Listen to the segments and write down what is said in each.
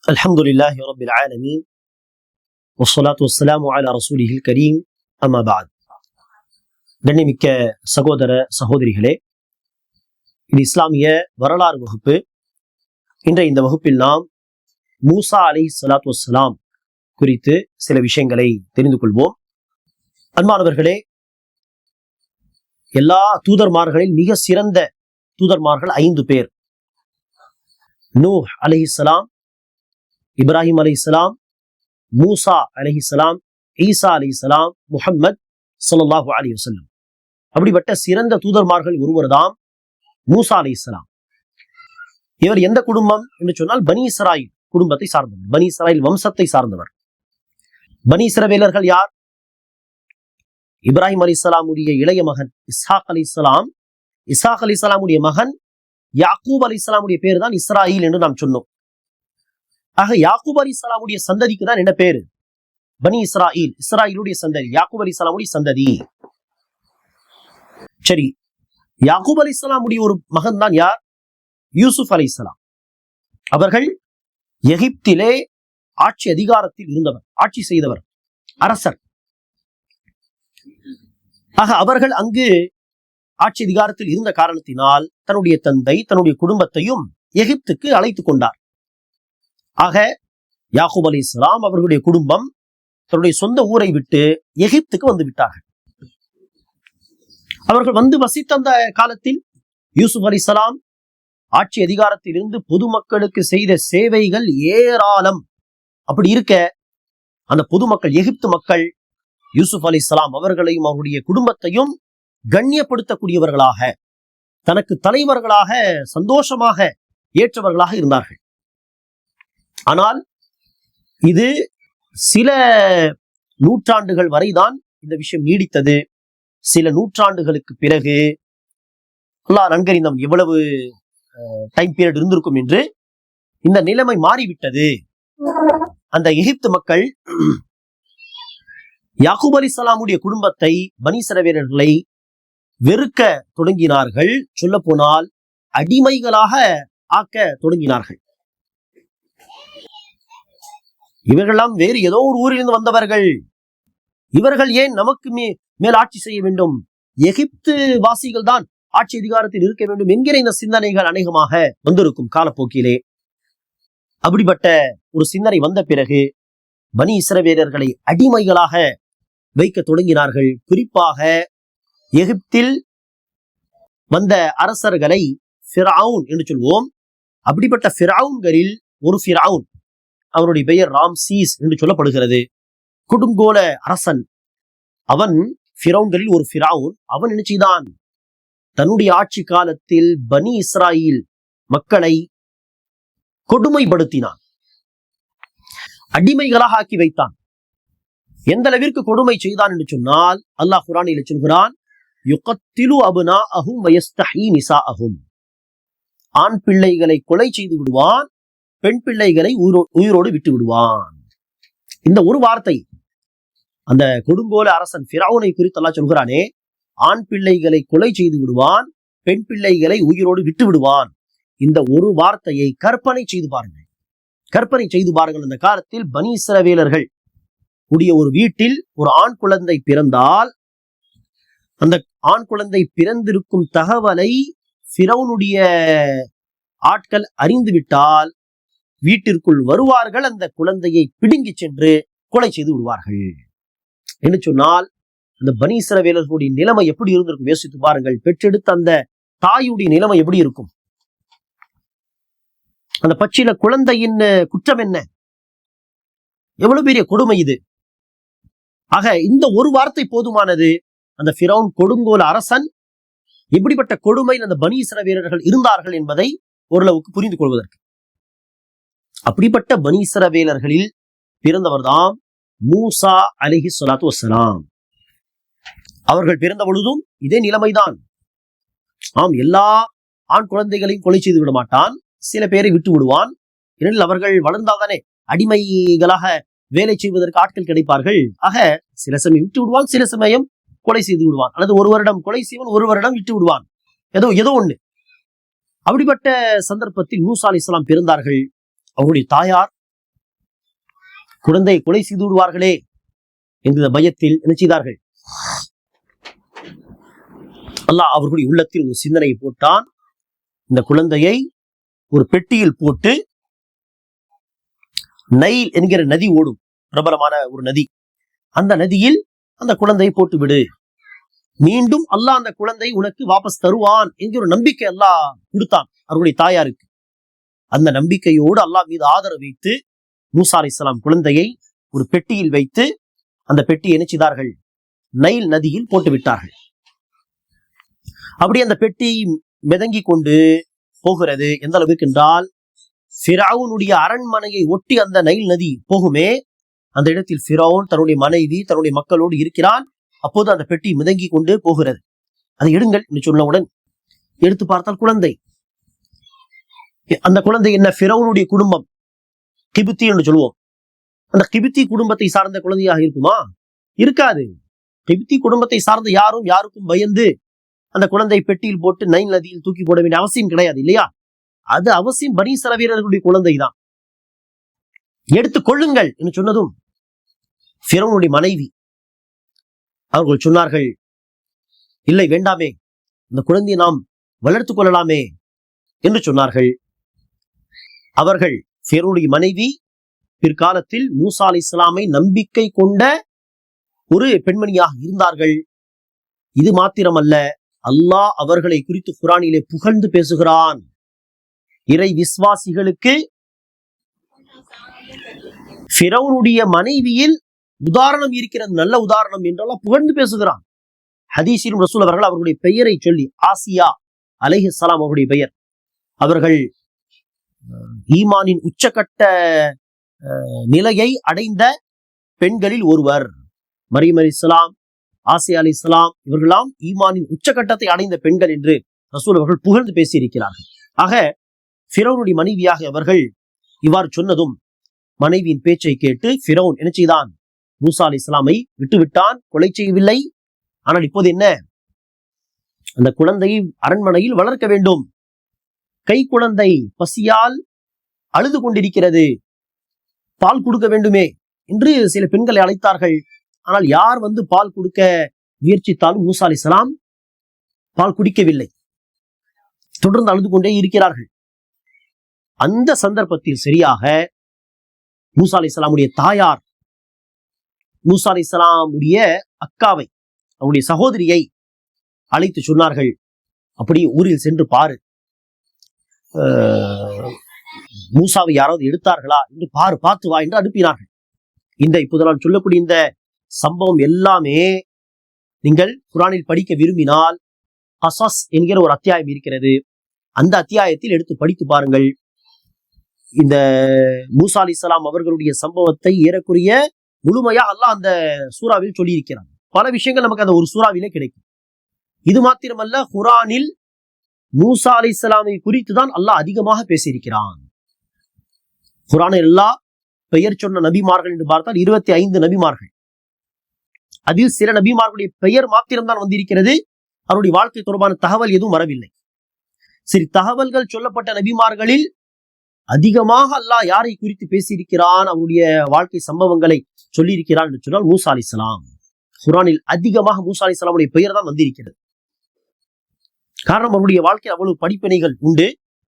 الحمد لله رب العالمين والصلاة والسلام على رسوله الكريم أما بعد. கண்ணிமிக்க சகோதர சகோதரிகளே, இது இஸ்லாமிய வரலாறு வகுப்பு. இன்றைய இந்த வகுப்பில் நாம் மூசா அலைஹிஸ்ஸலாத்து வஸ்ஸலாம் குறித்து சில விஷயங்களை தெரிந்து கொள்வோம். அன்பானவர்களே, எல்லா தூதர்மார்களில் மிக சிறந்த தூதர்மார்கள் 5 பேர். நூஹ் அலைஹிஸ்ஸலாம், இப்ராஹிம் அலைஹிஸ்ஸலாம், மூசா அலைஹிஸ்ஸலாம், ஈசா அலைஹிஸ்ஸலாம், முஹம்மத் ஸல்லல்லாஹு அலைஹி வஸல்லம். அப்படிப்பட்ட சிறந்த தூதர்மார்கள் ஒருவர்தான் மூசா அலைஹிஸ்ஸலாம். இவர் எந்த குடும்பம் என்று சொன்னால் பனி இஸ்ராயில் குடும்பத்தை சார்ந்தவர், பனி இஸ்ராயில் வம்சத்தை சார்ந்தவர். பனி இஸ்ரவேலர்கள் யார்? இப்ராஹிம் அலைஹிஸ்ஸலாமுடைய இளைய மகன் இஸ்ஹாக் அலைஹிஸ்ஸலாம், இஸ்ஹாக் அலைஹிஸ்ஸலாமுடைய மகன் யாக்கூப் அலைஹிஸ்ஸலாமுடைய பேர் தான் இஸ்ராயில் என்று நாம் சொன்னோம். ஆக யாக்கூப் அலைஹிஸ்ஸலாமுடைய சந்ததிக்கு தான் என்ன பேரு? பனி இஸ்ராயில், இஸ்ராயிலுடைய சந்ததி, யாக்கூப் அலைஹிஸ்ஸலாமுடைய சந்ததி. சரி, யாக்கூப் அலைஹிஸ்ஸலாமுடைய ஒரு மகன் தான் யார்? யூசுப் அலைஹிஸ்ஸலாம். அவர்கள் எகிப்திலே ஆட்சி அதிகாரத்தில் இருந்தவர், ஆட்சி செய்தவர், அரசர். ஆக அவர்கள் அங்கு ஆட்சி அதிகாரத்தில் இருந்த காரணத்தினால் தன்னுடைய தந்தை தன்னுடைய குடும்பத்தையும் எகிப்துக்கு அழைத்துக் கொண்டார். ஆக யாக்கூப் அலைஹிஸ்ஸலாம் அவர்களுடைய குடும்பம் தன்னுடைய சொந்த ஊரை விட்டு எகிப்துக்கு வந்து விட்டார்கள். அவர்கள் வந்து வசித்த அந்த காலத்தில் யூசுப் அலைஹிஸ்ஸலாம் ஆட்சி அதிகாரத்தில் இருந்து பொதுமக்களுக்கு செய்த சேவைகள் ஏராளம். அப்படி இருக்க அந்த பொதுமக்கள், எகிப்து மக்கள், யூசுப் அலைஹிஸ்ஸலாம் அவர்களையும் அவருடைய குடும்பத்தையும் கண்ணியப்படுத்தக்கூடியவர்களாக, தனக்கு தலைவர்களாக சந்தோஷமாக ஏற்றவர்களாக இருந்தார்கள். ஆனால் இது சில நூற்றாண்டுகள் வரைதான் இந்த விஷயம் நீடித்தது. சில நூற்றாண்டுகளுக்கு பிறகு அல்லாஹ் நன்கறிந்தம் எவ்வளவு டைம் பீரியட் இருந்திருக்கும் என்று இந்த நிலைமை மாறிவிட்டது. அந்த எகிப்து மக்கள் யாக்கூப் அலைஹிஸ்ஸலாமுடைய குடும்பத்தை, பனி இஸ்ரவேலர்களை வெறுக்க தொடங்கினார்கள். சொல்ல போனால் அடிமைகளாக ஆக்க தொடங்கினார்கள். இவர்களெல்லாம் வேறு ஏதோ ஒரு ஊரிலிருந்து வந்தவர்கள், இவர்கள் ஏன் நமக்கு மேல் ஆட்சி செய்ய வேண்டும்? எகிப்து வாசிகள் தான் ஆட்சி அதிகாரத்தில் இருக்க வேண்டும் என்கிற இந்த சிந்தனைகள் அநேகமாக வந்திருக்கும் காலப்போக்கிலே. அப்படிப்பட்ட ஒரு சிந்தனை வந்த பிறகு பனி இஸ்ரவேலர்களை அடிமைகளாக வைக்க தொடங்கினார்கள். குறிப்பாக எகிப்தில் வந்த அரசர்களை ஃபிரவுன் என்று சொல்வோம். அப்படிப்பட்ட ஃபிரவுன்களில் ஒரு ஃபிரவுன், அவனுடைய பெயர் ராம்சீஸ் என்று சொல்லப்படுகிறது. கொடுங்கோல அரசன் அவன். ஃபிரவுன்களில் ஒரு ஃபிரவுன். அவன் என்ன செய்தான்? தன்னுடைய ஆட்சி காலத்தில் பனி இஸ்ராயில் மக்களை கொடுமைப்படுத்தினான், அடிமைகளாக ஆக்கி வைத்தான். எந்த அளவிற்கு கொடுமை செய்தான் என்று சொன்னால் அல்லாஹ் குர்ஆனில் சொல்கிறான், யுகத்திலு அப்னாஅஹும் வயஸ்தஹீ நிசாஅஹும். ஆண் பிள்ளைகளை கொலை செய்து விடுவான், பெண் பிள்ளைகளை உயிரோடு விட்டு விடுவான். இந்த ஒரு வார்த்தை அந்த கொடுங்கோல அரசன் ஃபிரவுனை குறித்து அல்லாஹ் சொல்கிறானே, ஆண் பிள்ளைகளை கொலை செய்து விடுவான், பெண் பிள்ளைகளை உயிரோடு விட்டு விடுவான். இந்த ஒரு வார்த்தையை கற்பனை செய்து பாருங்கள், கற்பனை செய்து பாருங்கள். அந்த காலத்தில் பனி இஸ்ரவேலர்கள் உடைய ஒரு வீட்டில் ஒரு ஆண் குழந்தை பிறந்தால், அந்த ஆண் குழந்தை பிறந்திருக்கும் தகவலை ஃபிரவுனுடைய ஆட்கள் அறிந்துவிட்டால் வீட்டிற்குள் வருவார்கள், அந்த குழந்தையை பிடுங்கி சென்று கொலை செய்து விடுவார்கள். என்று சொன்னால் அந்த பனி இஸ்ரவேலர்களுடைய நிலைமை எப்படி இருந்திருக்கும் யோசித்து பாருங்கள். பெற்றெடுத்த அந்த தாயுடைய நிலைமை எப்படி இருக்கும்? அந்த பச்சில குழந்தையின் குற்றம் என்ன? எவ்வளவு பெரிய கொடுமை இது! ஆக இந்த ஒரு வார்த்தை போதுமானது. அந்த ஃபிரவுன் கொடுங்கோல் அரசன் எப்படிப்பட்ட கொடுமையில் அந்த பனி இஸ்ரவேலர்கள் இருந்தார்கள் என்பதை ஓரளவுக்கு புரிந்து கொள்வதற்கு. அப்படிப்பட்ட பனி இஸ்ரவேலர்களில் பிறந்தவர்தான் மூசா அலைஹிஸ்ஸலாத்து வஸ்ஸலாம். அவர்கள் பிறந்த பொழுதும் இதே நிலைமைதான். ஆம், எல்லா ஆண் குழந்தைகளையும் கொலை செய்து விட மாட்டான், சில பேரை விட்டு விடுவான். ஏனெனில் அவர்கள் வளர்ந்தால்தானே அடிமைகளாக வேலை செய்வதற்கு ஆட்கள் கிடைப்பார்கள். ஆக சில சமயம் விட்டு விடுவான், சில சமயம் கொலை செய்து விடுவான், அல்லது ஒரு வருடம் கொலை செய்வான், ஒரு வருடம் விட்டு விடுவான், ஏதோ ஒண்ணு. அப்படிப்பட்ட சந்தர்ப்பத்தில் மூசா அலைஹிஸ்ஸலாம் பிறந்தார்கள். அவருடைய தாயார் குழந்தையை கொலை செய்து விடுவார்களே என்கிற பயத்தில் என்ன செய்தார்கள்? அல்லாஹ் அவர்களுடைய உள்ளத்தில் ஒரு சிந்தனையை போட்டான். இந்த குழந்தையை ஒரு பெட்டியில் போட்டு, நைல் என்கிற நதி ஓடும், பிரபலமான ஒரு நதி, அந்த நதியில் அந்த குழந்தையை போட்டு விடு, மீண்டும் அல்லாஹ் அந்த குழந்தை உனக்கு வாபஸ் தருவான் என்கிற ஒரு நம்பிக்கை அல்லாஹ் கொடுத்தான் அவருடைய தாயாருக்கு. அந்த நம்பிக்கையோடு அல்லாஹ் மீது ஆதரவு வைத்து மூசா அலைஹிஸ்ஸலாம் குழந்தையை ஒரு பெட்டியில் வைத்து அந்த பெட்டியை என்ன செய்தார்கள்? நைல் நதியில் போட்டு விட்டார்கள். அப்படி அந்த பெட்டி மிதங்கி கொண்டு போகிறது. எந்த அளவுக்கு என்றால், ஃபிரௌனுடைய அரண்மனையை ஒட்டி அந்த நைல் நதி போகுமே, அந்த இடத்தில் ஃபிரௌன் தன்னுடைய மனைவி தன்னுடைய மக்களோடு இருக்கிறான். அப்போது அந்த பெட்டி மிதங்கி கொண்டு போகிறது. அதை எடுங்கள் என்று சொன்னவுடன் எடுத்து பார்த்தால் குழந்தை. அந்த குழந்தை என்ன? ஃபிரௌனுடைய குடும்பம், கிபித்தி என்று சொல்லுவோம். அந்த கிபித்தி குடும்பத்தை சார்ந்த குழந்தையாக இருக்குமா? இருக்காது. கிபித்தி குடும்பத்தை சார்ந்த யாரும் யாருக்கும் பயந்து அந்த குழந்தை பெட்டியில் போட்டு நைல் நதியில் தூக்கி போட வேண்டிய அவசியம் கிடையாது, இல்லையா? அது அவசியம் பனி இஸ்ரவேல் வீரர்களுடைய குழந்தை தான். எடுத்துக் கொள்ளுங்கள் என்று சொன்னதும் ஃபிரௌனுடைய மனைவி அவர்கள் சொன்னார்கள், இல்லை வேண்டாமே, இந்த குழந்தையை நாம் வளர்த்துக் கொள்ளலாமே என்று சொன்னார்கள். அவர்கள் ஃபிரௌனுடைய மனைவி பிற்காலத்தில் மூசா அலைஹிஸ்ஸலாமை நம்பிக்கை கொண்ட ஒரு பெண்மணியாக இருந்தார்கள். இது மாத்திரமல்ல, அல்லாஹ் அவர்களை குறித்து குர்ஆனிலே புகழ்ந்து பேசுகிறான். இறை விசுவாசிகளுக்கு ஃபிரௌனுடைய மனைவியில் உதாரணம் இருக்கிறது, நல்ல உதாரணம் என்றெல்லாம் புகழ்ந்து பேசுகிறான். ஹதீஸிலும் ரசூல் அவர்கள் அவர்களுடைய பெயரை சொல்லி, ஆசியா அலைஹிஸ்ஸலாம் அவருடைய பெயர், அவர்கள் ஈமானின் உச்சகட்ட நிலையை அடைந்த பெண்களில் ஒருவர். மரியம் அலைஹிஸ்ஸலாம், ஆசியா அலைஹிஸ்ஸலாம் இவர்களாம் ஈமானின் உச்சகட்டத்தை அடைந்த பெண்கள் என்று ரசூல் அவர்கள் புகழ்ந்து பேசியிருக்கிறார்கள். ஆக ஃபிரௌனுடைய மனைவியாக அவர்கள் இவ்வாறு சொன்னதும் மனைவியின் பேச்சை கேட்டு ஃபிரௌன் என்ன செய்தான்? மூசா அலைஹிஸ்ஸலாமை விட்டுவிட்டான், கொலை செய்யவில்லை. ஆனால் இப்போது என்ன? அந்த குழந்தையை அரண்மனையில் வளர்க்க வேண்டும். கை குழந்தை பசியால் அழுது கொண்டிருக்கிறது, பால் கொடுக்க வேண்டுமே என்று சில பெண்களை அழைத்தார்கள். ஆனால் யார் வந்து பால் கொடுக்க முயற்சித்தாலும் மூசா அலைஹிஸ்ஸலாம் பால் குடிக்கவில்லை, தொடர்ந்து அழுது கொண்டே இருக்கிறார்கள். அந்த சந்தர்ப்பத்தில் சரியாக மூசா அலைஹிஸ்ஸலாமுடைய தாயார், மூசா அலைஹிஸ்ஸலாமுடைய அக்காவை, அவருடைய சகோதரியை அழைத்து சொன்னார்கள், அப்படி ஊரில் சென்று பாரு, மூசாவை யாராவது எடுத்தார்களா என்று பாரு, பார்த்து வா என்று அனுப்பினார்கள். இப்போது நான் சொல்லக்கூடிய இந்த சம்பவம் எல்லாமே நீங்கள் குர்ஆனில் படிக்க விரும்பினால் கஸஸ் என்கிற ஒரு அத்தியாயம் இருக்கிறது, அந்த அத்தியாயத்தில் எடுத்து படித்து பாருங்கள். இந்த மூசா அலைஹிஸ்ஸலாம் அவர்களுடைய சம்பவத்தை ஏறக்குறைய முழுமையா அல்லாஹ் அந்த சூறாவில் சொல்லி இருக்கிறான். பல விஷயங்கள் நமக்கு அந்த ஒரு சூறாவிலே கிடைக்கும். இது மாத்திரமல்ல, குர்ஆனில் மூசா அலைஹிஸ்ஸலாமை குறித்து தான் அல்லாஹ் அதிகமாக பேசியிருக்கிறான். குர்ஆனில் அல்லாஹ் பெயர் சொன்ன நபிமார்கள் என்று பார்த்தால் 25 நபிமார்கள். அதில் சில நபிமார்களுடைய பெயர் மாத்திரம்தான் வந்திருக்கிறது, அவருடைய வாழ்க்கை தொடர்பான தகவல் எதுவும் வரவில்லை. சரி, தகவல்கள் சொல்லப்பட்ட நபிமார்களில் அதிகமாக அல்லாஹ் யாரை குறித்து பேசியிருக்கிறான், அவருடைய வாழ்க்கை சம்பவங்களை சொல்லியிருக்கிறான் என்று சொன்னால் மூசா அலைஹிஸ்ஸலாம். குர்ஆனில் அதிகமாக மூசா அலைஹிஸ்ஸலாமுடைய பெயர் தான் வந்திருக்கிறது. காரணம், அவருடைய வாழ்க்கையில் அவ்வளவு படிப்பினைகள் உண்டு.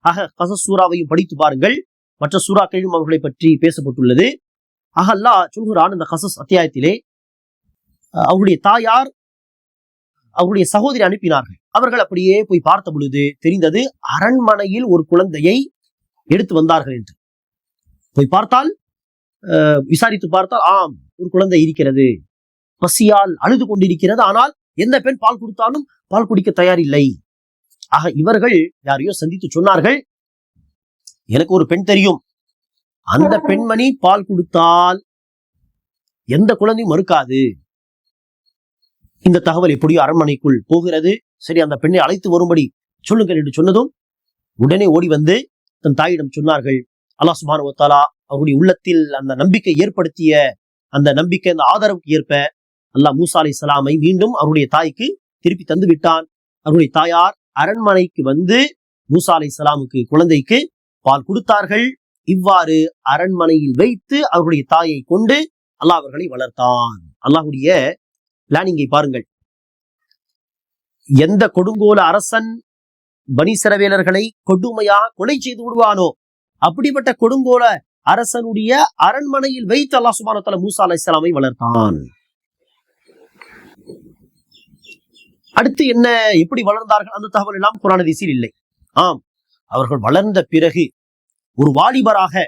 ஆக கஸஸ் சூறாவையும் படித்து பாருங்கள், மற்ற சூறாக்களிலும் அவர்களை பற்றி பேசப்பட்டுள்ளது. ஆக அல்லாஹ் சொல்கிறான் இந்த கஸஸ் அத்தியாயத்திலே, அவருடைய தாயார் அவருடைய சகோதரி அனுப்பினார்கள். அவர்கள் அப்படியே போய் பார்த்த பொழுது தெரிந்தது, அரண்மனையில் ஒரு குழந்தையை எடுத்து வந்தார்கள் என்று. போய் பார்த்தால், விசாரித்து பார்த்தால், ஆம், ஒரு குழந்தை இருக்கிறது, பசியால் அழுது கொண்டிருக்கிறது. ஆனால் எந்த பெண் பால் கொடுத்தாலும் பால் குடிக்க தயாரில்லை. ஆக இவர்கள் யாரையோ சந்தித்து சொன்னார்கள், எனக்கு ஒரு பெண் தெரியும், அந்த பெண்மணி பால் கொடுத்தால் எந்த குழந்தையும் மறுக்காது. இந்த தகவல் எப்படியோ அரண்மனைக்குள் போகிறது. சரி, அந்த பெண்ணை அழைத்து வரும்படி சொல்லுங்கள் என்று சொன்னதும் உடனே ஓடி வந்து தன் தாயிடம் சொன்னார்கள். அல்லாஹ் சுப்ஹானஹு வ தஆலா அவருடைய உள்ளத்தில் அந்த நம்பிக்கை ஏற்படுத்திய அந்த நம்பிக்கை, அந்த ஆதரவுக்கு ஏற்ப அல்லாஹ் மூசா அலைஹிஸ்ஸலாமை மீண்டும் அவருடைய தாய்க்கு திருப்பி தந்து விட்டான். அவருடைய தாயார் அரண்மனைக்கு வந்து மூசா அலைஹிஸ்ஸலாமுக்கு குழந்தைக்கு பால் கொடுத்தார்கள். இவ்வாறு அரண்மனையில் வைத்து அவர்களுடைய தாயை கொண்டு அல்லாஹ் அவர்களை வளர்த்தான். அல்லாஹ்வுடைய பிளானிங்கை பாருங்கள். எந்த கொடுங்கோல அரசன் பனி இஸ்ரவேலர்களை கொடுமையாக கொலை செய்து விடுவானோ அப்படிப்பட்ட கொடுங்கோல அரசனுடைய அரண்மனையில் வைத்து அல்லாஹ் சுப்ஹானஹு வ தஆலா மூசா அலைஹிஸ்ஸலாமை வளர்த்தான். அடுத்து என்ன, எப்படி வளர்ந்தார்கள் அந்த தகவல் எல்லாம் குர்ஆன் ஹதீஸில் இல்லை. ஆம், அவர்கள் வளர்ந்த பிறகு ஒரு வாலிபராக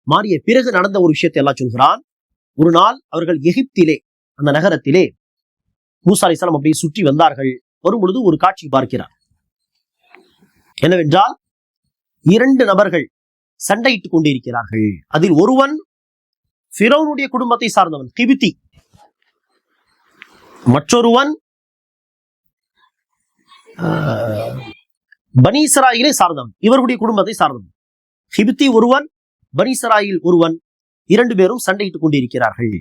மாறிய பிறகு நடந்த ஒரு விஷயத்தை எல்லாம் சொல்கிறான். ஒரு நாள் அவர்கள் எகிப்திலே அந்த நகரத்திலே மூசா அலைஹிஸ்ஸலாம் அப்படியே சுற்றி வந்தார்கள். வரும்பொழுது ஒரு காட்சி பார்க்கிறார். என்னவென்றால் 2 நபர்கள் சண்டையிட்டுக் கொண்டிருக்கிறார்கள். அதில் ஒருவன் ஃபிரௌனுடைய குடும்பத்தை சார்ந்தவன் கிபித்தி, மற்றொருவன் பனி இஸ்ராயீலை சார்ந்தவன், இவர்களுடைய குடும்பத்தை சார்ந்தவன். கிபித்தி ஒருவன், பனி இஸ்ராயீல் ஒருவன், 2 பேரும் சண்டையிட்டுக் கொண்டிருக்கிறார்கள்.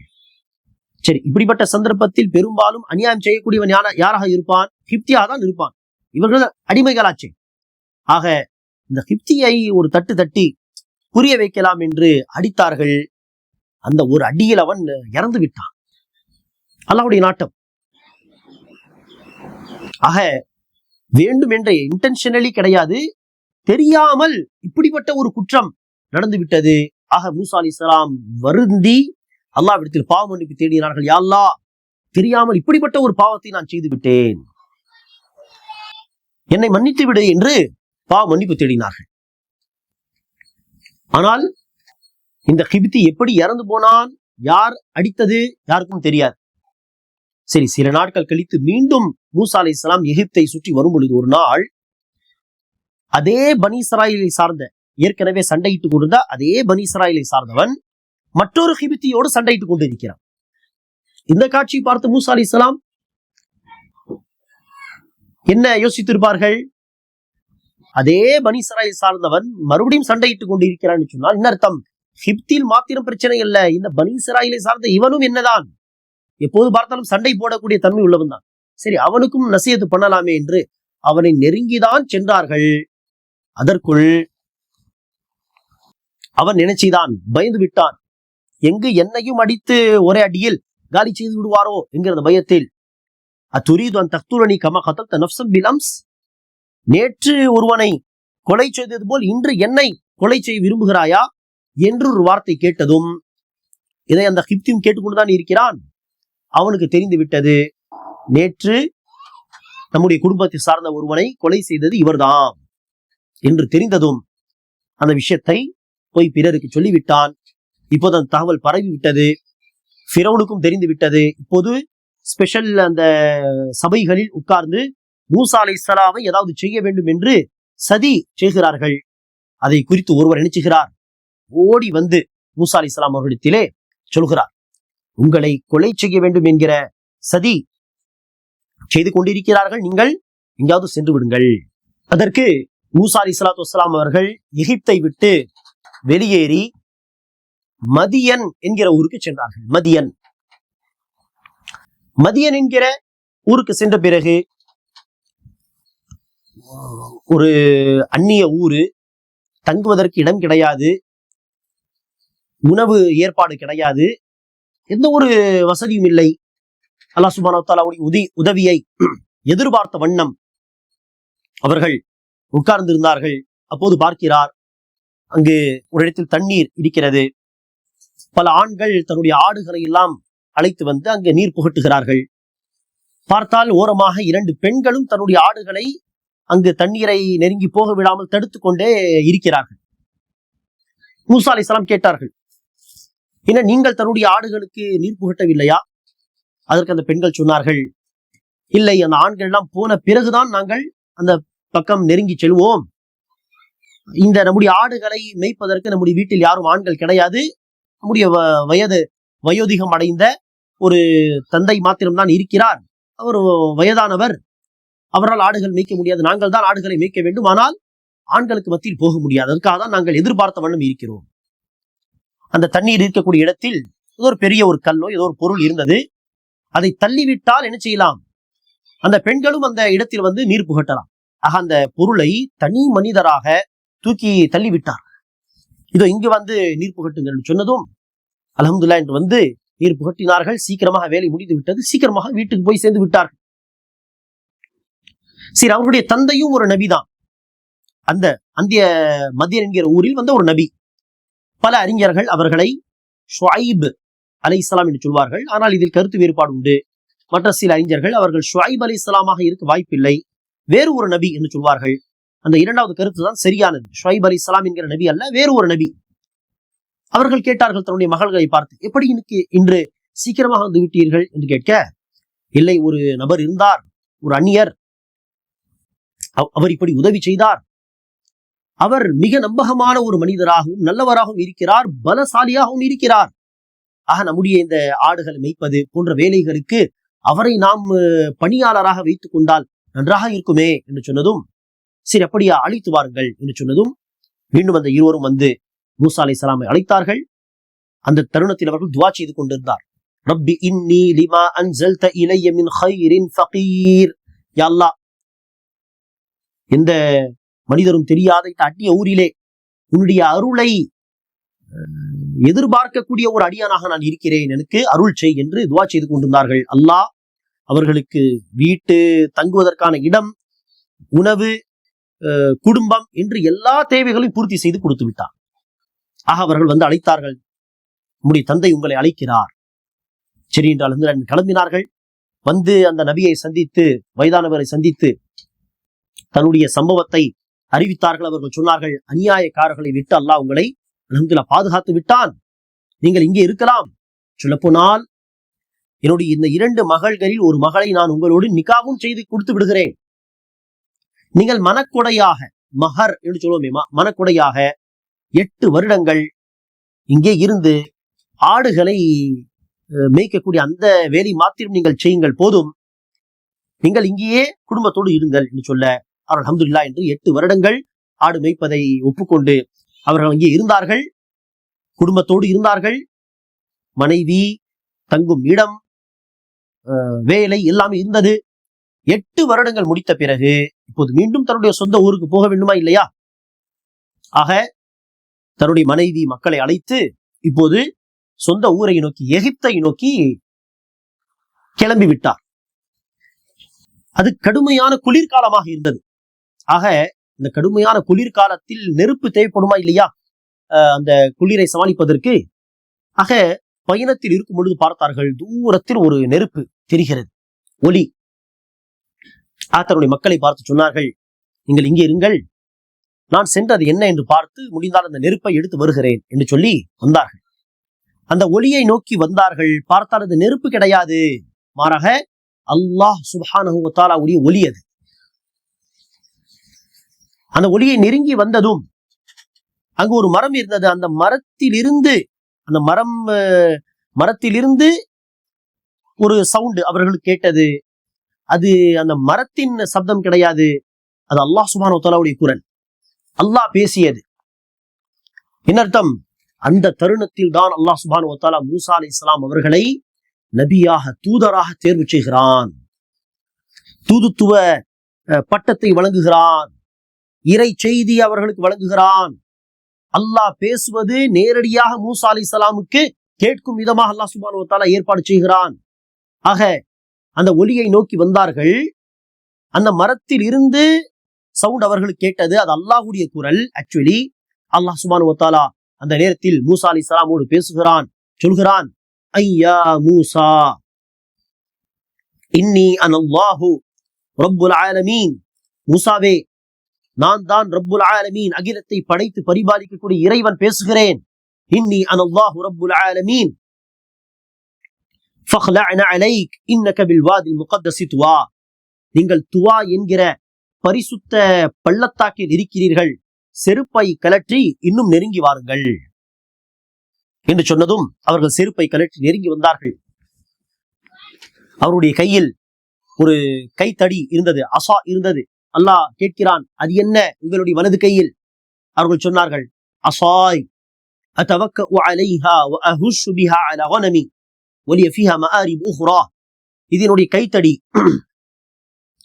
சரி, இப்படிப்பட்ட சந்தர்ப்பத்தில் பெரும்பாலும் அநியாயம் செய்யக்கூடியவன் யாராக இருப்பான்? கிப்தியாக தான் இருப்பான். இவர்கள் அடிமைகளாச்சு. ஆக இந்த கிப்தியை ஒரு தட்டு தட்டி புரிய வைக்கலாம் என்று அடித்தார்கள். அந்த ஒரு அடியில் அவன் இறந்து விட்டான். அல்லாஹ்வுடைய நாட்டம். ஆக வேண்டும் என்ற இன்டென்ஷனலி கிடையாது, தெரியாமல் இப்படிப்பட்ட ஒரு குற்றம் நடந்து விட்டது. ஆக மூசா அலைஹிஸ்ஸலாம் வருந்தி அல்லாஹ்விடத்தில் பாவ மன்னிப்பு தேடினார்கள். யா அல்லாஹ், தெரியாமல் இப்படிப்பட்ட ஒரு பாவத்தை நான் செய்து விட்டேன், என்னை மன்னித்து விடு என்று பாவ மன்னிப்பு தேடினார்கள். ஆனால் இந்த கிபித்தி எப்படி இறந்து போனான், யார் அடித்தது யாருக்கும் தெரியாது. சரி, சில நாட்கள் கழித்து மீண்டும் மூசா அலைஹிஸ்ஸலாம் எகிப்தை சுற்றி வரும் பொழுது ஒரு நாள் அதே பனி இஸ்ராயீலை சார்ந்த, ஏற்கனவே சண்டையிட்டுக் கொண்டிருந்த அதே பனி இஸ்ராயீலை சார்ந்தவன் மற்றொரு கிபித்தியோடு சண்டையிட்டுக் கொண்டு இருக்கிறான். இந்த காட்சியை பார்த்து மூசா அலைஹிஸ்ஸலாம் என்ன யோசித்திருப்பார்கள்? அதே பனி இஸ்ராயீல் சார்ந்தவன் மறுபடியும் சண்டையிட்டுக் கொண்டு இருக்கிறான்னு சொன்னால் என்ன அர்த்தம்? கிப்தியில் மாத்திரம் பிரச்சனை அல்ல, இந்த பனி இஸ்ராயீலை சார்ந்த இவனும் என்னதான், எப்போது பார்த்தாலும் சண்டை போடக்கூடிய தன்மை உள்ளவன் தான். சரி, அவனுக்கும் நசியத்து பண்ணலாமே என்று அவனை நெருங்கிதான் சென்றார்கள். அதற்குள் அவன் நினைச்சுதான் பயந்து விட்டான். எங்கு என்னையும் அடித்து ஒரே அடியில் காலி செய்து விடுவாரோ என்கிற பயத்தில், அத்துரீது அன் தக்துலனி கமா கதல்த நஃப்ஸன் பில் அம்ஸ், நேற்று ஒருவனை கொலை செய்தது போல் இன்று என்னை கொலை செய்ய விரும்புகிறாயா என்று ஒரு வார்த்தை கேட்டதும், இதை அந்த கிப்தியும் கேட்டுக்கொண்டுதான் இருக்கிறான். அவனுக்கு தெரிந்து விட்டது, நேற்று நம்முடைய குடும்பத்தை சார்ந்த ஒருவனை கொலை செய்தது இவர்தான் என்று தெரிந்ததும் அந்த விஷயத்தை போய் பிறருக்கு சொல்லிவிட்டான். இப்போது அந்த தகவல் பரவி விட்டது, ஃபிரௌனுக்கும் தெரிந்து விட்டது. இப்போது ஸ்பெஷல் அந்த சபைகளில் உட்கார்ந்து மூசா அலைஹிஸ்ஸலாமை ஏதாவது செய்ய வேண்டும் என்று சதி செய்கிறார்கள். அதை குறித்து ஒருவர் நினைச்சுகிறார். ஓடி வந்து மூசா அலைஹிஸ்ஸலாம் அவர்களிடத்திலே சொல்கிறார், உங்களை கொலை செய்ய வேண்டும் என்கிற சதி செய்து கொண்டிருக்கிறார்கள், நீங்கள் எங்காவது சென்று விடுங்கள். அதற்கு மூசா அலைஹிஸ்ஸலாத்து வஸ்ஸலாம் அவர்கள் எகிப்தை விட்டு வெளியேறி மதியன் என்கிற ஊருக்கு சென்றார்கள். மதியன் என்கிற ஊருக்கு சென்ற பிறகு ஒரு அந்நிய ஊரு, தங்குவதற்கு இடம் கிடையாது, உணவு ஏற்பாடு கிடையாது, எந்த ஒரு வசதியும் இல்லை. அல்லாஹ் சுப்ஹானஹு வ தஆலாவுடைய உதவியை எதிர்பார்த்த வண்ணம் அவர்கள் உட்கார்ந்திருந்தார்கள். அப்போது பார்க்கிறார், அங்கு ஒரு இடத்தில் தண்ணீர் இருக்கிறது. பல ஆண்கள் தன்னுடைய ஆடுகளை எல்லாம் அழைத்து வந்து அங்கு நீர் புகட்டுகிறார்கள். பார்த்தால் ஓரமாக 2 பெண்களும் தன்னுடைய ஆடுகளை அங்கு தண்ணீரை நெருங்கி போக விடாமல் தடுத்து கொண்டே இருக்கிறார்கள். மூசா அலைஹிஸ்ஸலாம் கேட்டார்கள், என்ன நீங்கள் தன்னுடைய ஆடுகளுக்கு நீர் புகட்டவில்லையா? அதற்கு அந்த பெண்கள் சொன்னார்கள், இல்லை, அந்த ஆண்கள் எல்லாம் போன பிறகுதான் நாங்கள் அந்த பக்கம் நெருங்கி செல்வோம். இந்த நம்முடைய ஆடுகளை மேய்ப்பதற்கு நம்முடைய வீட்டில் யாரும் ஆண்கள் கிடையாது. நம்முடைய வயோதிகம் அடைந்த ஒரு தந்தை மாத்திரம்தான் இருக்கிறார். அவர் வயதானவர், அவரால் ஆடுகள் மேய்க்க முடியாது. நாங்கள் தான் ஆடுகளை மேய்க்க வேண்டும், ஆனால் ஆண்களுக்கு மத்தியில் போக முடியாது. அதற்காக தான் நாங்கள் எதிர்பார்த்த வண்ணம் இருக்கிறோம். அந்த தண்ணீர் இருக்கக்கூடிய இடத்தில் ஏதோ ஒரு பெரிய ஒரு கல்லோ ஏதோ ஒரு பொருள் இருந்தது. அதை தள்ளிவிட்டால் என்ன செய்யலாம்? அந்த பெண்களும் அந்த இடத்தில் வந்து நீர் புகட்டலாம். ஆக அந்த பொருளை தனி மனிதராக தூக்கி தள்ளிவிட்டார். இதோ இங்கு வந்து நீர் புகட்டுங்கள் சொன்னதும் அல்ஹம்துலில்லாஹ் என்று வந்து நீர் புகட்டினார்கள். சீக்கிரமாக வேலை முடிந்து விட்டது. சீக்கிரமாக வீட்டுக்கு போய் சேர்ந்து விட்டார்கள். சரி, அவருடைய தந்தையும் ஒரு நபிதான். அந்த அந்திய மத்தியன் என்கிற ஊரில் வந்த ஒரு நபி. பல அறிஞர்கள் அவர்களை ஷுஐப் அலைஹிஸ்ஸலாம் என்று சொல்வார்கள். ஆனால் இதில் கருத்து வேறுபாடு உண்டு. மற்ற சில அறிஞர்கள் அவர்கள் ஷுஐப் அலைஹிஸ்ஸலாமாக இருக்க வாய்ப்பில்லை, வேறு ஒரு நபி என்று சொல்வார்கள். அந்த இரண்டாவது கருத்து தான் சரியானது. ஷுஐப் அலைஹிஸ்ஸலாம் என்கிற நபி அல்ல, வேறு ஒரு நபி. அவர்கள் கேட்டார்கள் தன்னுடைய மகள்களை பார்த்து, எப்படி இன்று சீக்கிரமாக வந்து விட்டீர்கள் என்று கேட்க, இல்லை, ஒரு நபர் இருந்தார், ஒரு அந்நியர், அவர் இப்படி உதவி செய்தார். அவர் மிக நம்பகமான ஒரு மனிதராகவும் நல்லவராகவும் இருக்கிறார், பலசாலியாகவும் இருக்கிறார். ஆக நம்முடைய இந்த ஆடுகளை மேய்ப்பது போன்ற வேலைகளுக்கு அவரை நாம் பணியாளராக வைத்துக் கொண்டால் நன்றாக இருக்குமே என்று சொன்னதும், சரி அப்படியா, அழைத்து வாருங்கள் என்று சொன்னதும் மீண்டும் அந்த இருவரும் வந்து மூசா அலைஹிஸ்ஸலாமை அழைத்தார்கள். அந்த தருணத்தில் அவர்கள் துஆ செய்து கொண்டிருந்தார். ரப்பி இன்னி லிமா அன்ஸல்த இலைய மின் கைரின் ஃபகீர். யா அல்லாஹ், எந்த மனிதரும் தெரியாத இந்த அந்நிய ஊரிலே உன்னுடைய அருளை எதிர்பார்க்கக்கூடிய ஒரு அடியானாக நான் இருக்கிறேன், எனக்கு அருள் செய் என்று துஆ செய்து கொண்டிருந்தார்கள். அல்லாஹ் அவர்களுக்கு வீட்டு தங்குவதற்கான இடம், உணவு, குடும்பம் என்று எல்லா தேவைகளையும் பூர்த்தி செய்து கொடுத்து விட்டார். ஆக அவர்கள் வந்து அழைத்தார்கள், உம்முடைய தந்தை உங்களை அழைக்கிறார். சரி என்றால் கிளம்பினார்கள். வந்து அந்த நபியை சந்தித்து, வயதானவரை சந்தித்து தன்னுடைய சம்பவத்தை அறிவித்தார்கள். அவர்கள் சொன்னார்கள், அநியாயக்காரர்களை விட்டு அல்லாஹ் உங்களை அல்ஹம்துலில்லாஹ் பாதுகாத்து விட்டான், நீங்கள் இங்கே இருக்கலாம். சொல்லப்போனால் என்னுடைய இந்த 2 மகள்களில் ஒரு மகளை நான் உங்களோடு நிக்காவும் செய்து கொடுத்து விடுகிறேன். நீங்கள் மனக்கொடையாக, மஹர் என்று சொல்லுவோமே, மனக்கொடையாக 8 வருடங்கள் இங்கே இருந்து ஆடுகளை மேய்க்கக்கூடிய அந்த வேலை மாத்திரம் நீங்கள் செய்யுங்கள், போதும், நீங்கள் இங்கேயே குடும்பத்தோடு இருங்கள் என்று சொல்ல, அவர் அல்ஹம்துலில்லாஹ் என்று 8 வருடங்கள் ஆடு மேய்ப்பதை ஒப்புக்கொண்டு அவர்கள் அங்கே இருந்தார்கள். குடும்பத்தோடு இருந்தார்கள். மனைவி, தங்கும் இடம், வேலை எல்லாமே இருந்தது. 8 வருடங்கள் முடித்த பிறகு இப்போது மீண்டும் தன்னுடைய சொந்த ஊருக்கு போக வேண்டுமா இல்லையா? ஆக தன்னுடைய மனைவி, மக்களை அழைத்து இப்போது சொந்த ஊரை நோக்கி, எகிப்தை நோக்கி கிளம்பி விட்டார். அது கடுமையான குளிர்காலமாக இருந்தது. ஆக இந்த கடுமையான குளிர்காலத்தில் நெருப்பு தேவைப்படுமா இல்லையா அந்த குளிரை சமாளிப்பதற்கு? ஆக பயணத்தில் இருக்கும் பொழுது பார்த்தார்கள், தூரத்தில் ஒரு நெருப்பு தெரிகிறது, ஒளி. தன்னுடைய மக்களை பார்த்து சொன்னார்கள், நீங்கள் இங்கே இருங்கள், நான் சென்றது என்ன என்று பார்த்து முடிந்தால் அந்த நெருப்பை எடுத்து வருகிறேன் என்று சொல்லி வந்தார்கள். அந்த ஒளியை நோக்கி வந்தார்கள். பார்த்தால் அது நெருப்பு கிடையாது, மாறாக அல்லாஹ் சுப்ஹானஹு வ தஆலாவுடைய ஒளி அது. அந்த ஒளியை நெருங்கி வந்ததும் அங்கு ஒரு மரம் இருந்தது. அந்த மரத்திலிருந்து ஒரு சவுண்ட் அவர்களுக்கு கேட்டது. அது அந்த மரத்தின் சப்தம் கிடையாது, அது அல்லாஹ் சுப்ஹானஹு வ தஆலாவுடைய குரல், அல்லாஹ் பேசியது. என்ன அர்த்தம்? அந்த தருணத்தில் தான் அல்லாஹ் சுப்ஹானஹு வ தஆலா மூசா அலைஹிஸ்ஸலாம் அவர்களை நபியாக, தூதராக தேர்வு செய்கிறான். தூதுத்துவ பட்டத்தை வழங்குகிறான். இறை செய்தி அவர்களுக்கு வழங்குகிறான். அல்லாஹ் பேசுவது நேரடியாக மூசா அலைஹிஸ்ஸலாமுக்கு கேட்கும் விதமாக அல்லாஹ் சுப்ஹானஹு வ தஆலா ஏற்பாடு செய்கிறான். ஆக அந்த ஒளியை நோக்கி வந்தார்கள். அந்த மரத்தில் இருந்து சவுண்ட் அவர்களுக்கு கேட்டது, அது அல்லாஹ்வுடைய குரல். ஆக்சுவலி அல்லாஹ் சுப்ஹானஹு வ தஆலா அந்த நேரத்தில் மூசா அலைஹிஸ்ஸலாமோடு பேசுகிறான், சொல்கிறான், ஐயா மூசா இன்னி அனல்லாஹு ரப்புல் ஆலமீன். மூசாவே, நான் தான் ரப்புல் ஆலமீன், அகிலத்தை படைத்து பரிபாலிக்கக்கூடிய இறைவன் பேசுகிறேன். இன்னி அனல்லாஹு ரப்புல் ஆலமீன் ஃபக்லஅன அலைக் இன்னக பில் வாதில் முகத்தஸி துவா. நீங்கள் துவா என்கிற பரிசுத்த பள்ளத்தாக்கில் இருக்கிறீர்கள், செருப்பை கலற்றி இன்னும் நெருங்கி வாருங்கள் என்று சொன்னதும் அவர்கள் செருப்பை கலற்றி நெருங்கி வந்தார்கள். அவருடைய கையில் ஒரு கைத்தடி இருந்தது, அசா இருந்தது. அல்லாஹ் கேட்கிறான், அது என்ன உங்களுடைய வலது கையில்? அவர்கள் சொன்னார்கள், அசாய் அத்தவக்கஉ அலைஹா வ அஹுஷு பிஹா அலா கனமி வலிய ஃபீஹா மஆரிப் உக்ரா. இதனுடைய கைத்தடி,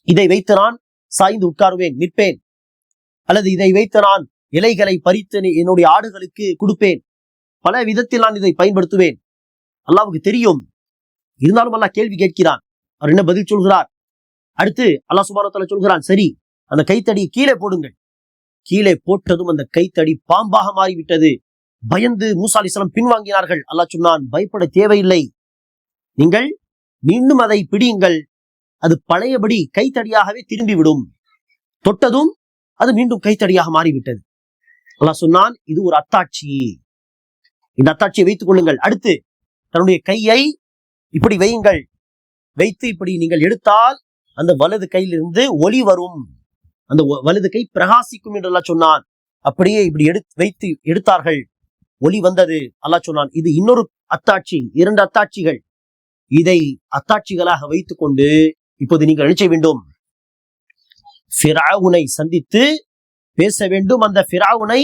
இதை வைத்து நான் சாய்ந்து உட்காருவேன், நிற்பேன். அல்லது இதை வைத்து நான் இலைகளை பறித்து என்னுடைய ஆடுகளுக்கு கொடுப்பேன், பல விதத்தில் நான் இதை பயன்படுத்துவேன். அல்லாஹ்வுக்கு தெரியும். இருந்தாலும் அல்லாஹ் கேள்வி கேட்கிறான். அவர் என்ன பதில் சொல்கிறார்? அடுத்து அல்லாஹ் சுப்ஹானஹு வ தஆலா சொல்கிறான், சரி அந்த கைத்தடியை கீழே போடுங்கள். கீழே போட்டதும் அந்த கைத்தடி பாம்பாக மாறிவிட்டது. பயந்து மூசா அலைஹிஸ்ஸலாம் பின்வாங்கினார்கள். அல்லாஹ் சொன்னான், பயப்பட தேவையில்லை, நீங்கள் மீண்டும் அதை பிடியுங்கள், அது பழையபடி கைத்தடியாகவே திரும்பிவிடும். தொட்டதும் அது மீண்டும் கைத்தடியாக மாறிவிட்டது. அல்லாஹ் சொன்னான், இது ஒரு அத்தாட்சி, இந்த அத்தாட்சியை வைத்துக் கொள்ளுங்கள். அடுத்து தன்னுடைய கையை இப்படி வையுங்கள், வைத்து இப்படி நீங்கள் எடுத்தால் அந்த வலது கையிலிருந்து ஒளி வரும், அந்த வலது கை பிரகாசிக்கும் என்று அல்லாஹ் சொன்னான். அப்படியே இப்படி வைத்து எடுத்தார்கள், ஒளி வந்தது. அல்லாஹ் சொன்னான், இது இன்னொரு அத்தாட்சி, 2 அத்தாட்சிகள். இதை அத்தாட்சிகளாக வைத்துக் கொண்டு இப்போது நீங்கள் நினைச்ச வேண்டும், ஃபிரௌனை சந்தித்து பேச வேண்டும். அந்த ஃபிரௌனை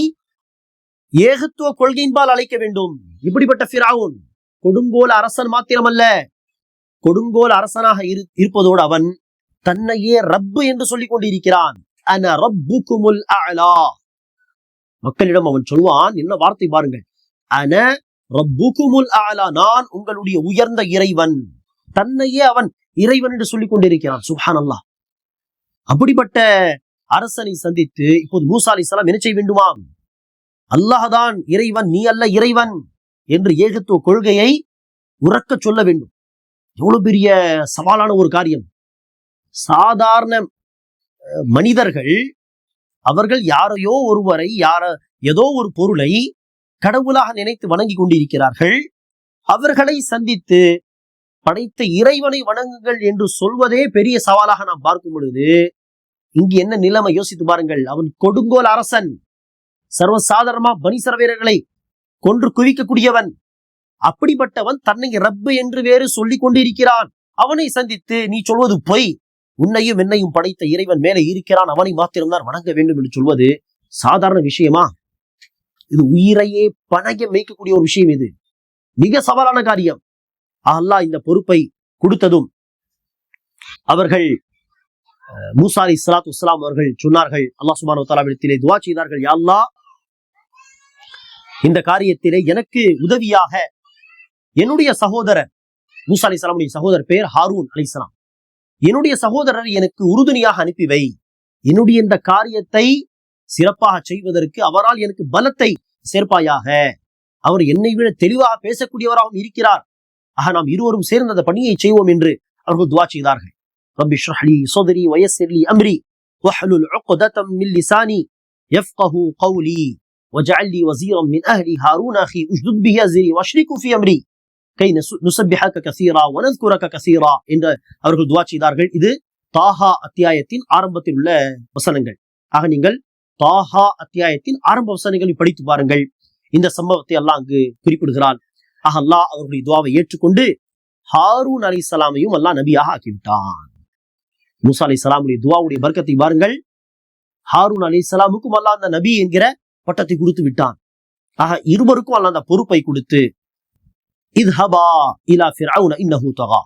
ஏகத்துவ கொள்கையின்பால் அழைக்க வேண்டும். இப்படிப்பட்ட ஃபிரௌன் கொடுங்கோல் அரசன் மாத்திரமல்ல, கொடுங்கோல் அரசனாக இருப்பதோடு அவன் தன்னையே ரப்பு என்று சொல்லிக் கொண்டிருக்கிறான். அன ரப்புகுமுல் அலா. மக்களிடம் அவன் சொல்வான், என்ன வார்த்தை பாருங்கள், அன ரப்புகுமுல் அலா, நான் உங்களுடைய உயர்ந்த இறைவன். தன்னையே அவன் இறைவன் என்று சொல்லிக் கொண்டிருக்கிறான். சுப்ஹானல்லாஹ். அப்படிப்பட்ட அரசனை சந்தித்து இப்போது மூசா அலைஹிஸ்ஸலாம் என்ன செய்ய வேண்டுமாம்? அல்லாஹ்தான் இறைவன், நீ அல்ல இறைவன் என்று ஏகத்துவ கொள்கையை உறக்க சொல்ல வேண்டும். எவ்வளவு பெரிய சவாலான ஒரு காரியம். சாதாரண மனிதர்கள் அவர்கள் யாரையோ ஒருவரை, ஏதோ ஒரு பொருளை கடவுளாக நினைத்து வணங்கி கொண்டிருக்கிறார்கள். அவர்களை சந்தித்து படைத்த இறைவனை வணங்குங்கள் என்று சொல்வதே பெரிய சவாலாக நாம் பார்க்கும் பொழுது, இங்கு என்ன நிலைமை யோசித்து பாருங்கள். அவன் கொடுங்கோல் அரசன், சர்வசாதாரணமா பனிசர வீரர்களை கொன்று குவிக்கக்கூடியவன். அப்படிப்பட்டவன் தன்னை ரப்பு என்று வேறு சொல்லிக் கொண்டிருக்கிறான். அவனை சந்தித்து நீ சொல்வது பொய், உன்னையும் என்னையும் படைத்த இறைவன் மேலே இருக்கிறான், அவனை மாத்திரம்தான் வணங்க வேண்டும் என்று சொல்வது சாதாரண விஷயமா? இது உயிரையே பணயம் வைக்கக்கூடிய ஒரு விஷயம். இது மிக சவாலான காரியம். அல்லாஹ் இந்த பொறுப்பை கொடுத்ததும் அவர்கள் மூசா அலைஹிஸ்ஸலாத்து வஸ்ஸலாம் அவர்கள் சொன்னார்கள், அல்லாஹ் சுப்ஹானஹு வ தஆலாவிடத்திலே துஆ செய்தார்கள், யா அல்லாஹ், இந்த காரியத்திலே எனக்கு உதவியாக என்னுடைய சகோதரர், மூசா அலைஹிஸ்ஸலாமுடைய சகோதரர் பெயர் ஹாரூன் அலைஹிஸ்ஸலாம், என்னுடைய சகோதரர் எனக்கு உறுதுணையாக அனுப்பி வை. என்னுடைய இந்த காரியத்தை சிறப்பாக செய்வதற்கு அவரால் எனக்கு பலத்தை சேர்ப்பாயாக. அவர் என்னை விட தெளிவாக பேசக்கூடியவராகவும் இருக்கிறார். ஆக நாம் இருவரும் சேர்ந்த அந்த பணியை செய்வோம் என்று அவர்கள் துஆ செய்தார்கள். ரப்பி இஷ்ரஹ் லி ஸத்ரி வ யஸ்ஸிர் லி அம்ரி வஹ்லுல் உக்ததம் மின் லிசானி யஃப்கஹு கௌலி வஜஅல் லி வஸீரன் மின் அஹ்லி ஹாரூன் அகி உஷ்துத் பிஹி அஸ்ரி வஷ்ரிகு ஃபீ அம்ரி கை நுஸப்பிஹக கஸீரா வ நذ்குரக கஸீரா என்று அவர்கள் துஆ செய்தார்கள். இது தாஹா அத்தியாயத்தின் ஆரம்பத்தில் உள்ள வசனங்கள். ஆக நீங்கள் தாஹா அத்தியாயத்தின் ஆரம்ப வசனங்களை படித்து பாருங்கள். இந்த சம்பவத்தை அல்லாஹ் அங்கு குறிப்பிடுகிறான். ஆக அல்லாஹ் அவர்களுடைய துஆவை ஏற்றுக்கொண்டு ஹாரூன் அலைஹிஸ்ஸலாமையும் அல்லாஹ் நபியாக ஆக்கிவிட்டான். மூசா அலைஹிஸ்ஸலாமுடைய துஆவுடைய பர்க்கத்தை பாருங்கள். ஹாரூன் அலைஹிஸ்ஸலாமுக்கும் அல்லாஹ் அந்த நபி என்கிற பட்டத்தை கொடுத்து விட்டான். ஆக இருவருக்கும் அல்லாஹ் அந்த பொறுப்பை கொடுத்து, இத்ஹபா இலா ஃபிர்அவுன இன்னஹு தகா,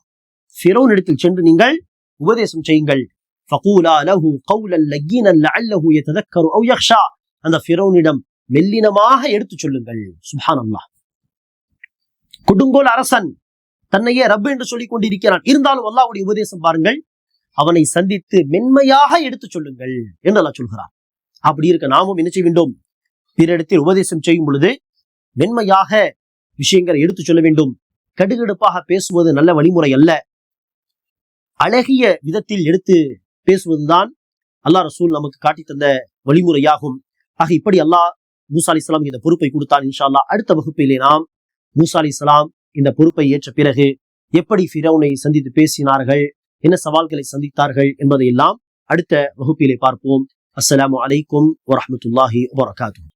ஃபிரௌன் இடத்தில் சென்று நீங்கள் உபதேசம் செய்யுங்கள். ஃபகூலா லஹு கௌலன் லய்யினன் லஅல்லஹு யததக்கரு அவ் யக்ஷா, அந்த ஃபிரௌனிடம் மெல்லினமாக எடுத்து சொல்லுங்கள். சுப்ஹானல்லாஹ். கொடுங்கோல் அரசன் தன்னையே ரப்பு என்று சொல்லிக் கொண்டிருக்கிறான். இருந்தாலும் அல்லாஹ்வுடைய உபதேசம் பாருங்கள், அவனை சந்தித்து மென்மையாக எடுத்து சொல்லுங்கள் என்று அல்லாஹ் சொல்கிறார். அப்படி இருக்க நாமும் என்ன செய்ய வேண்டும்? பிறரிடத்தில் உபதேசம் செய்யும் பொழுது மென்மையாக விஷயங்களை எடுத்து சொல்ல வேண்டும். கடுகடுப்பாக பேசுவது நல்ல வழிமுறை அல்ல. அழகிய விதத்தில் எடுத்து பேசுவதுதான் அல்லாஹ் ரசூல் நமக்கு காட்டி தந்த வழிமுறையாகும். ஆக இப்படி அல்லாஹ் மூசா அலைஹிஸ்ஸலாம் இந்த பொறுப்பை கொடுத்தார். இன்ஷா அல்லாஹ் அடுத்த வகுப்பிலே நாம் மூசா அலைஹிஸ்ஸலாம் இந்த பொறுப்பை ஏற்ற பிறகு எப்படி ஃபிரௌனை சந்தித்து பேசினார்கள், என்ன சவால்களை சந்தித்தார்கள் என்பதை எல்லாம் அடுத்த வகுப்பிலே பார்ப்போம். அஸ்ஸலாமு அலைக்கும் வரஹ்மத்துல்லாஹி வபரகாத்துஹு.